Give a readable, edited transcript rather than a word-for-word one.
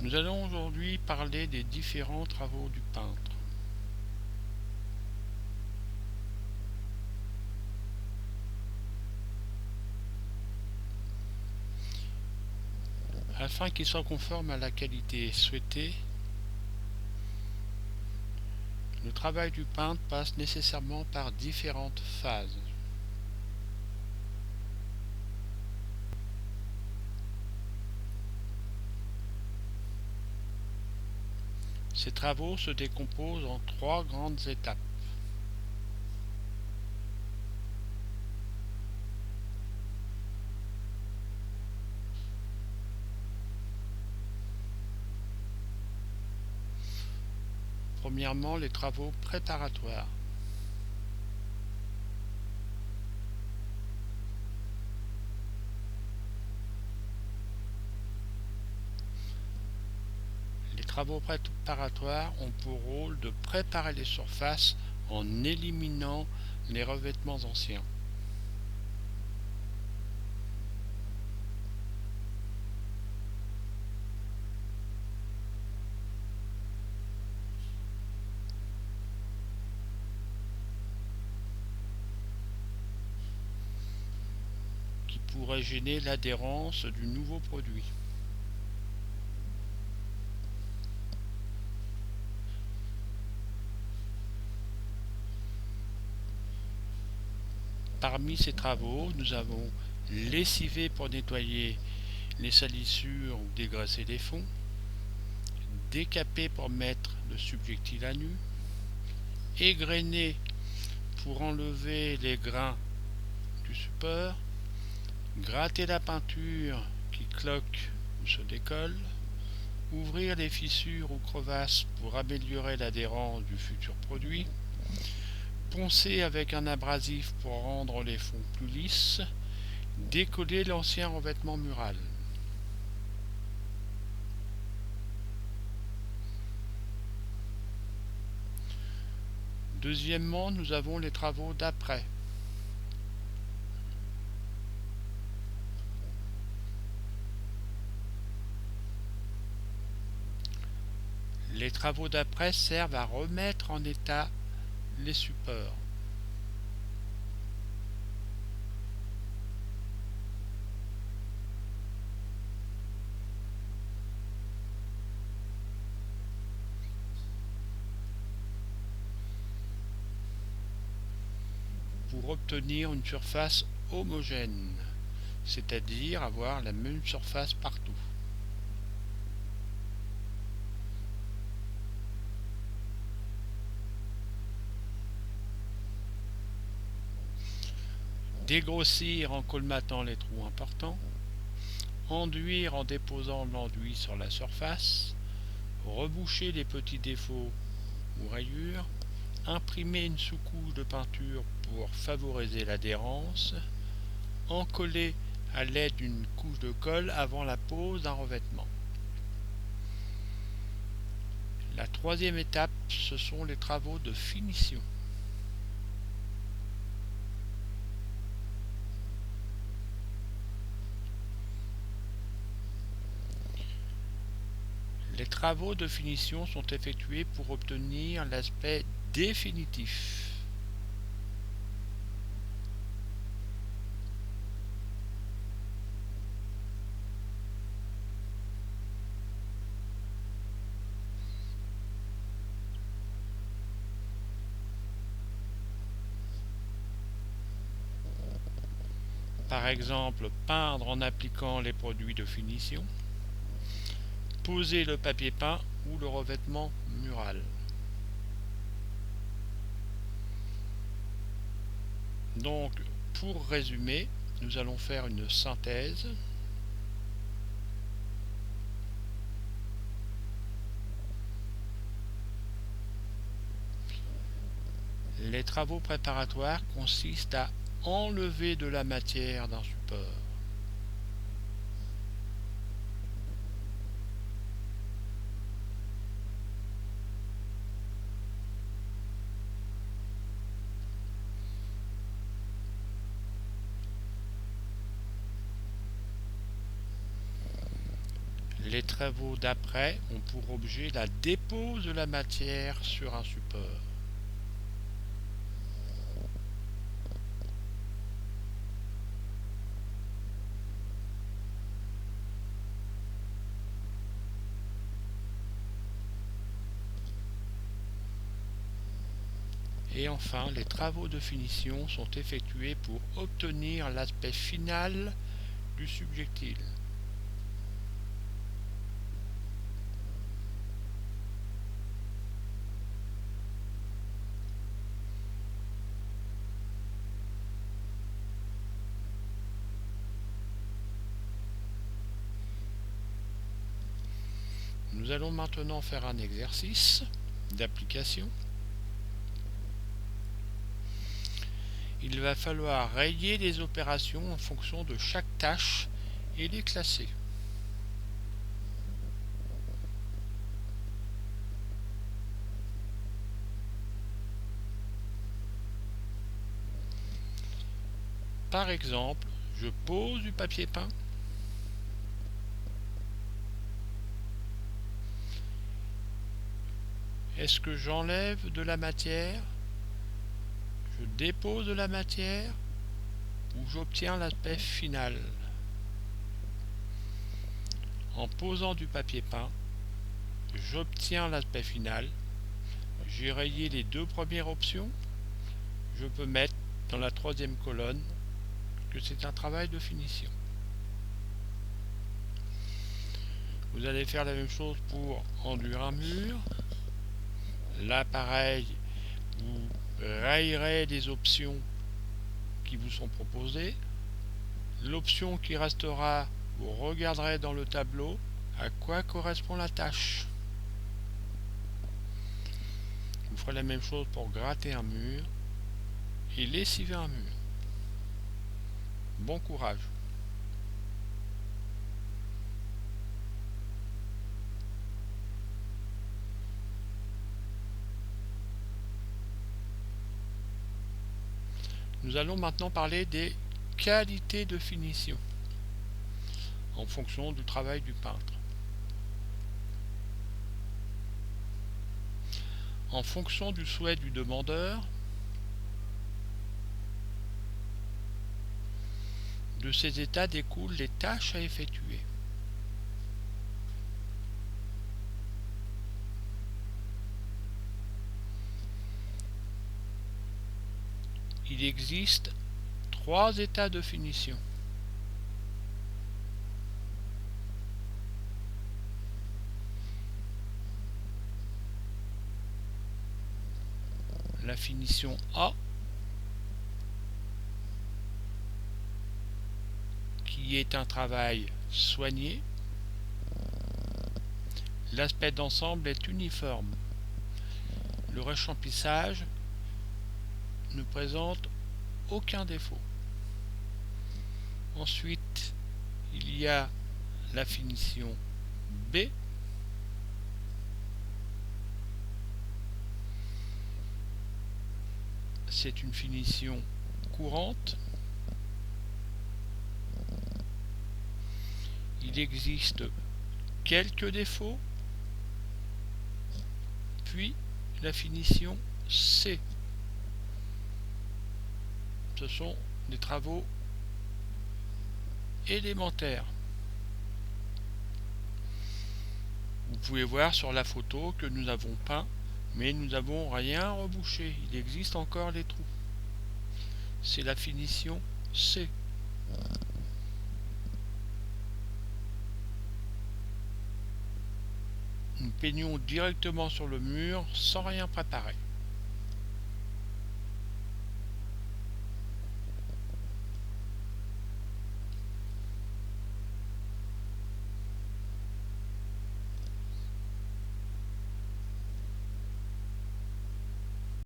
Nous allons aujourd'hui parler des différents travaux du peintre. Afin qu'il soit conforme à la qualité souhaitée, le travail du peintre passe nécessairement par différentes phases. Ces travaux se décomposent en trois grandes étapes. Premièrement, les travaux préparatoires. Les travaux préparatoires ont pour rôle de préparer les surfaces en éliminant les revêtements anciens. Qui pourraient gêner l'adhérence du nouveau produit. Parmi ces travaux, nous avons lessiver pour nettoyer les salissures ou dégraisser les fonds, décaper pour mettre le subjectile à nu, égrener pour enlever les grains du support, gratter la peinture qui cloque ou se décolle, ouvrir les fissures ou crevasses pour améliorer l'adhérence du futur produit, poncer avec un abrasif pour rendre les fonds plus lisses, décoller l'ancien revêtement mural. Deuxièmement, nous avons les travaux d'après. Les travaux d'après servent à remettre en état les supports. Pour obtenir une surface homogène, c'est-à-dire avoir la même surface partout. Dégrossir en colmatant les trous importants, enduire en déposant l'enduit sur la surface, reboucher les petits défauts ou rayures, imprimer une sous-couche de peinture pour favoriser l'adhérence, encoller à l'aide d'une couche de colle avant la pose d'un revêtement. La troisième étape, ce sont les travaux de finition. Les travaux de finition sont effectués pour obtenir l'aspect définitif. Par exemple, peindre en appliquant les produits de finition, poser le papier peint ou le revêtement mural. Donc, pour résumer, nous allons faire une synthèse. Les travaux préparatoires consistent à enlever de la matière d'un support. Les travaux d'après ont pour objet la dépose de la matière sur un support. Et enfin, les travaux de finition sont effectués pour obtenir l'aspect final du subjectile. Nous allons maintenant faire un exercice d'application. Il va falloir rayer les opérations en fonction de chaque tâche et les classer. Par exemple, je pose du papier peint. Est-ce que j'enlève de la matière? Je dépose de la matière ou j'obtiens l'aspect final? En posant du papier peint, j'obtiens l'aspect final. J'ai rayé les deux premières options. Je peux mettre dans la troisième colonne que c'est un travail de finition. Vous allez faire la même chose pour enduire un mur. Là, pareil, vous rayerez les options qui vous sont proposées. L'option qui restera, vous regarderez dans le tableau à quoi correspond la tâche. Vous ferez la même chose pour gratter un mur et lessiver un mur. Bon courage! Nous allons maintenant parler des qualités de finition en fonction du travail du peintre. En fonction du souhait du demandeur, de ces états découlent les tâches à effectuer. Il existe 3 états de finition. La finition A, qui est un travail soigné. L'aspect d'ensemble est uniforme. Le rechamplissage ne présente aucun défaut. Ensuite, il y a la finition B, c'est une finition courante. Il existe quelques défauts. Puis la finition C. Ce sont des travaux élémentaires. Vous pouvez voir sur la photo que nous avons peint, mais nous n'avons rien rebouché. Il existe encore les trous. C'est la finition C. Nous peignons directement sur le mur sans rien préparer.